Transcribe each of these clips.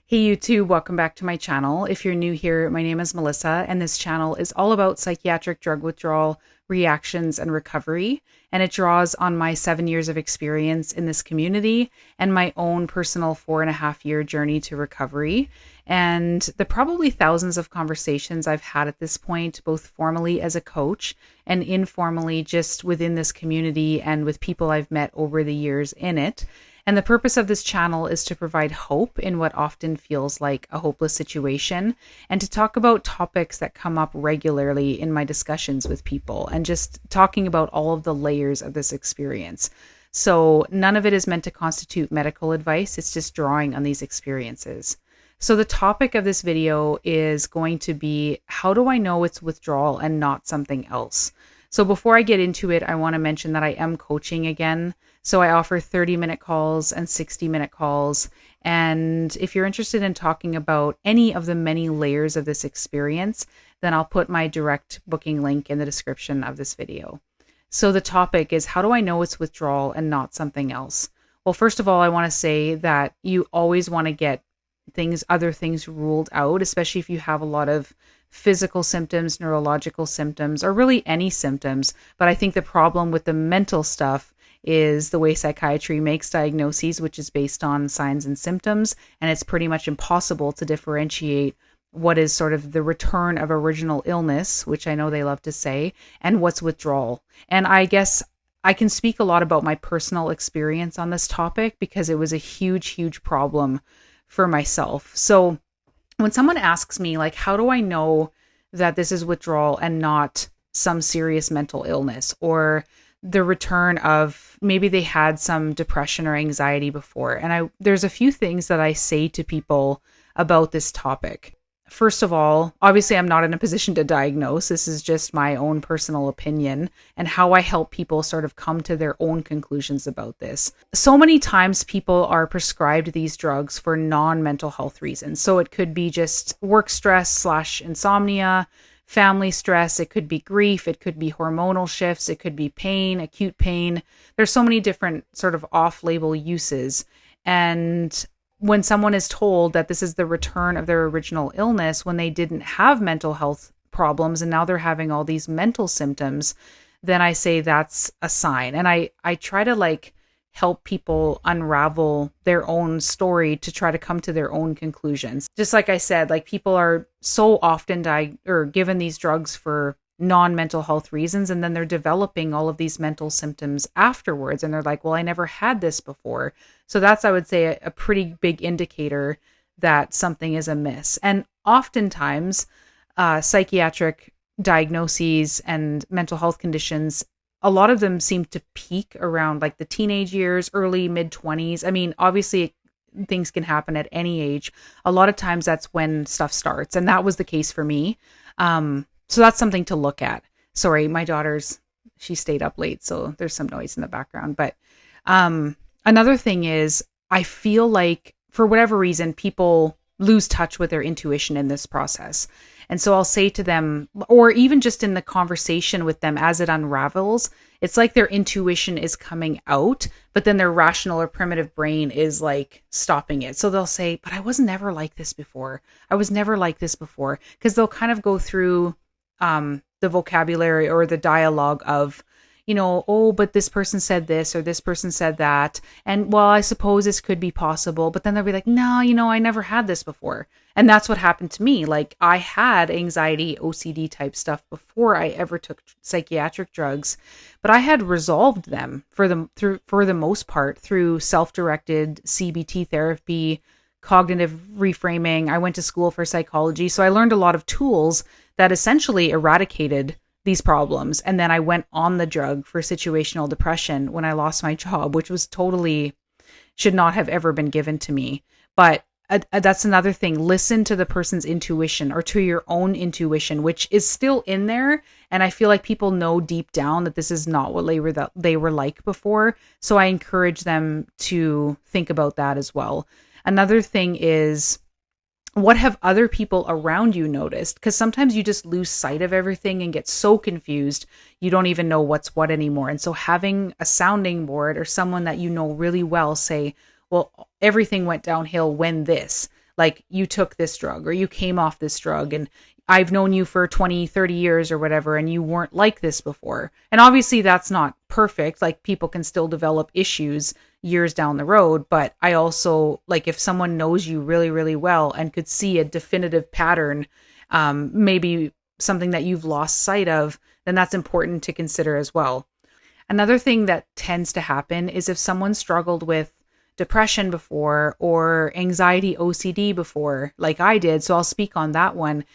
Hey YouTube, welcome back to my channel. If you're new here, my name is Melissa, and this channel is all about psychiatric drug withdrawal, reactions, and recovery. And it draws on my 7 years of experience in this community and my own personal 4.5 year journey to recovery. And the probably thousands of conversations I've had at this point, both formally as a coach and informally just within this community and with people I've met over the years in it. And the purpose of this channel is to provide hope in what often feels like a hopeless situation and to talk about topics that come up regularly in my discussions with people and just talking about all of the layers of this experience. So none of it is meant to constitute medical advice. It's just drawing on these experiences. So the topic of this video is going to be, how do I know it's withdrawal and not something else? So before I get into it, I want to mention that I am coaching again. So I offer 30-minute calls and 60-minute calls. And if you're interested in talking about any of the many layers of this experience, then I'll put my direct booking link in the description of this video. So the topic is, how do I know it's withdrawal and not something else? Well, first of all, I want to say that you always want to get other things ruled out, especially if you have a lot of physical symptoms, neurological symptoms, or really any symptoms. But I think the problem with the mental stuff is the way psychiatry makes diagnoses, which is based on signs and symptoms. And it's pretty much impossible to differentiate what is sort of the return of original illness, which I know they love to say, and what's withdrawal. And I guess I can speak a lot about my personal experience on this topic because it was a huge, huge problem for myself. So when someone asks me, like, how do I know that this is withdrawal and not some serious mental illness, or the return of maybe they had some depression or anxiety before? And there's a few things that I say to people about this topic. First of all, obviously I'm not in a position to diagnose. This is just my own personal opinion and how I help people sort of come to their own conclusions about this. So many times people are prescribed these drugs for non-mental health reasons. So it could be just work stress / insomnia, family stress. It could be grief. It could be hormonal shifts. It could be pain, acute pain. There's so many different sort of off-label uses. And when someone is told that this is the return of their original illness when they didn't have mental health problems and now they're having all these mental symptoms, then I say that's a sign. And I try to help people unravel their own story to try to come to their own conclusions. Just like I said, people are so often given these drugs for non-mental health reasons, and then they're developing all of these mental symptoms afterwards, and they're like, well, I never had this before. So that's, I would say, a pretty big indicator that something is amiss. And oftentimes psychiatric diagnoses and mental health conditions, a lot of them seem to peak around the teenage years, early mid-20s. I mean, obviously things can happen at any age. A lot of times that's when stuff starts, and that was the case for me. So that's something to look at. Sorry, my she stayed up late, so there's some noise in the background. But another thing is, I feel like for whatever reason, people lose touch with their intuition in this process. And so I'll say to them, or even just in the conversation with them as it unravels, it's like their intuition is coming out, but then their rational or primitive brain is stopping it. So they'll say, but I was never like this before. I was never like this before. Because they'll kind of go through the vocabulary or the dialogue of, oh, but this person said this or this person said that. And well, I suppose this could be possible. But then they'll be like, no, I never had this before. And that's what happened to me. I had anxiety, OCD type stuff before I ever took psychiatric drugs, but I had resolved them for the most part through self-directed CBT therapy, cognitive reframing. I went to school for psychology. So I learned a lot of tools that essentially eradicated these problems. And then I went on the drug for situational depression when I lost my job, which was totally should not have ever been given to me. But that's another thing. Listen to the person's intuition, or to your own intuition, which is still in there. And I feel like people know deep down that this is not what they were like before. So I encourage them to think about that as well. Another thing is, what have other people around you noticed? Because sometimes you just lose sight of everything and get so confused, you don't even know what's what anymore. And so having a sounding board or someone that you know really well say, well, everything went downhill when this. like you took this drug or you came off this drug and I've known you for 20, 30 years or whatever, and you weren't like this before. And obviously that's not perfect. Like people can still develop issues years down the road. But I also like if someone knows you really, really well and could see a definitive pattern, maybe something that you've lost sight of, then that's important to consider as well. Another thing that tends to happen is if someone struggled with depression before or anxiety OCD before, like I did, so I'll speak on that one.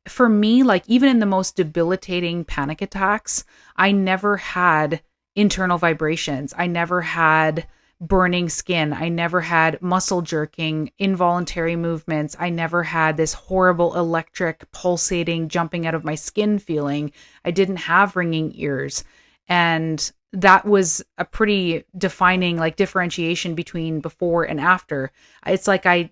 For me, like even in the most debilitating panic attacks, I never had internal vibrations. I never had burning skin. I never had muscle jerking, involuntary movements. I never had this horrible electric pulsating, jumping out of my skin feeling. I didn't have ringing ears. And that was a pretty defining like differentiation between before and after. It's like I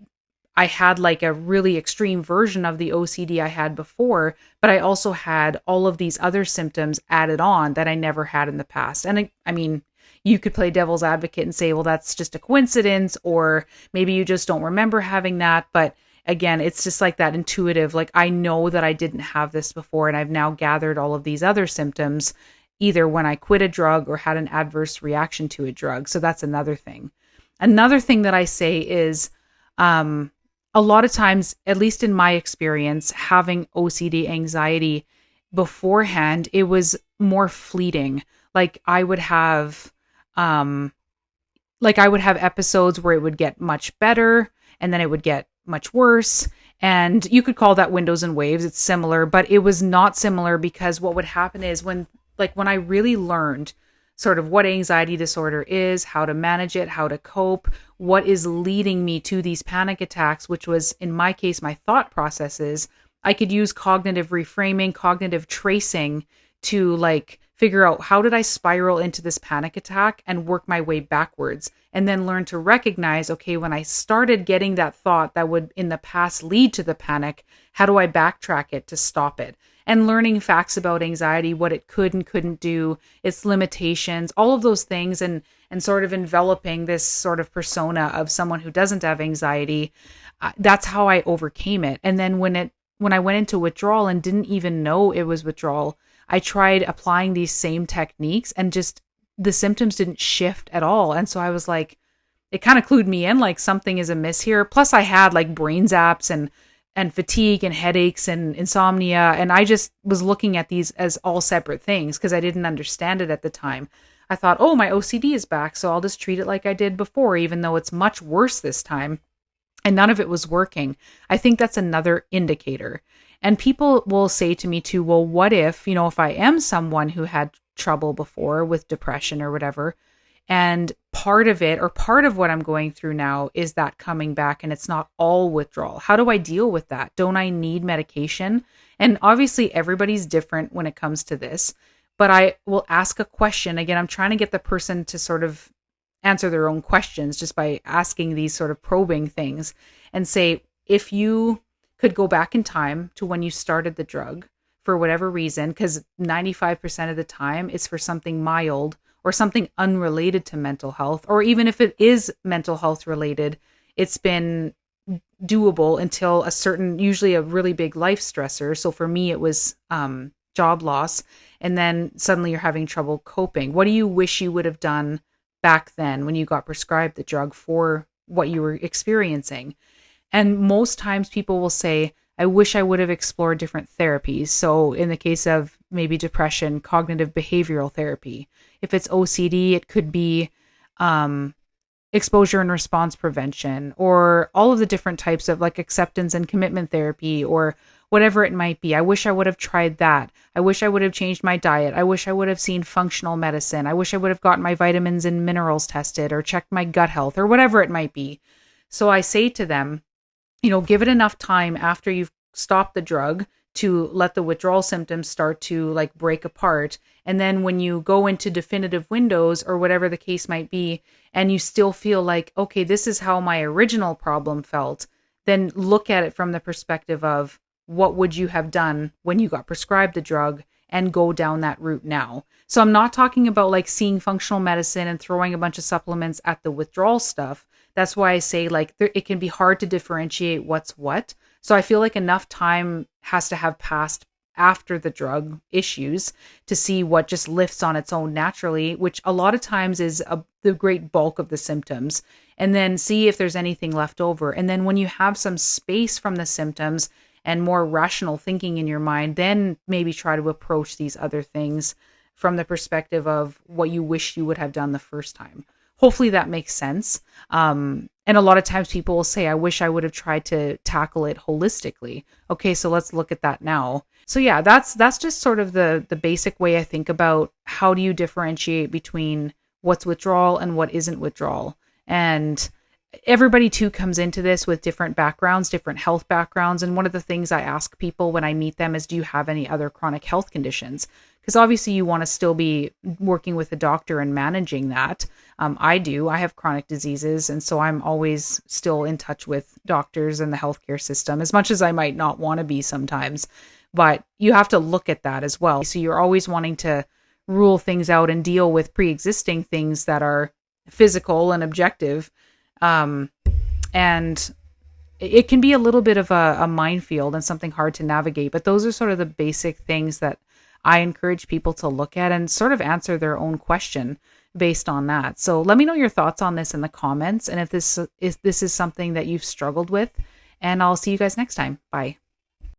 had like a really extreme version of the OCD I had before, but I also had all of these other symptoms added on that I never had in the past. And I mean, you could play devil's advocate and say, well, that's just a coincidence, or maybe you just don't remember having that. But again, it's just like that intuitive, like I know that I didn't have this before and I've now gathered all of these other symptoms, either when I quit a drug or had an adverse reaction to a drug. So that's another thing. Another thing that I say is, a lot of times, at least in my experience, having OCD anxiety beforehand, it was more fleeting. Like I would have episodes where it would get much better and then it would get much worse. And you could call that windows and waves. It's similar, but it was not similar because what would happen is when I really learned sort of what anxiety disorder is, how to manage it, how to cope, what is leading me to these panic attacks, which was in my case, my thought processes, I could use cognitive reframing, cognitive tracing to like figure out how did I spiral into this panic attack and work my way backwards, and then learn to recognize, okay, when I started getting that thought that would in the past lead to the panic, how do I backtrack it to stop it? And learning facts about anxiety, what it could and couldn't do, its limitations, all of those things, and sort of enveloping this sort of persona of someone who doesn't have anxiety. That's how I overcame it. And then when I went into withdrawal and didn't even know it was withdrawal, I tried applying these same techniques and just the symptoms didn't shift at all. And so I was like, it kind of clued me in, like something is amiss here. Plus I had like brain zaps and fatigue and headaches and insomnia. And I just was looking at these as all separate things because I didn't understand it at the time. I thought, oh, my OCD is back, so I'll just treat it like I did before, even though it's much worse this time. And none of it was working. I think that's another indicator. And people will say to me too, well, what if I am someone who had trouble before with depression or whatever, and part of it or part of what I'm going through now is that coming back and it's not all withdrawal. How do I deal with that? Don't I need medication? And obviously everybody's different when it comes to this, but I will ask a question. Again, I'm trying to get the person to sort of answer their own questions just by asking these sort of probing things and say, if you could go back in time to when you started the drug for whatever reason, because 95% of the time it's for something mild or something unrelated to mental health, or even if it is mental health related, it's been doable until a certain, usually a really big life stressor. So for me, it was job loss. And then suddenly you're having trouble coping. What do you wish you would have done back then when you got prescribed the drug for what you were experiencing? And most times people will say, I wish I would have explored different therapies. So in the case of maybe depression, cognitive behavioral therapy. If it's OCD, it could be exposure and response prevention, or all of the different types of like acceptance and commitment therapy, or whatever it might be. I wish I would have tried that. I wish I would have changed my diet. I wish I would have seen functional medicine. I wish I would have gotten my vitamins and minerals tested or checked my gut health or whatever it might be. So I say to them, give it enough time after you've stopped the drug to let the withdrawal symptoms start to like break apart. And then when you go into definitive windows or whatever the case might be, and you still feel like, okay, this is how my original problem felt, then look at it from the perspective of what would you have done when you got prescribed the drug and go down that route now. So I'm not talking about like seeing functional medicine and throwing a bunch of supplements at the withdrawal stuff. That's why I say like it can be hard to differentiate what's what. So I feel like enough time has to have passed after the drug issues to see what just lifts on its own naturally, which a lot of times is the great bulk of the symptoms, and then see if there's anything left over. And then when you have some space from the symptoms and more rational thinking in your mind, then maybe try to approach these other things from the perspective of what you wish you would have done the first time. Hopefully that makes sense. And a lot of times people will say, I wish I would have tried to tackle it holistically. Okay, so let's look at that now. So yeah, that's just sort of the basic way I think about how do you differentiate between what's withdrawal and what isn't withdrawal. And everybody too comes into this with different backgrounds, different health backgrounds. And one of the things I ask people when I meet them is, do you have any other chronic health conditions? Because obviously you want to still be working with a doctor and managing that. I do. I have chronic diseases. And so I'm always still in touch with doctors and the healthcare system, as much as I might not want to be sometimes. But you have to look at that as well. So you're always wanting to rule things out and deal with pre-existing things that are physical and objective. And it can be a little bit of a minefield and something hard to navigate. But those are sort of the basic things that I encourage people to look at and sort of answer their own question based on that. So let me know your thoughts on this in the comments, and if this is something that you've struggled with, and I'll see you guys next time. Bye.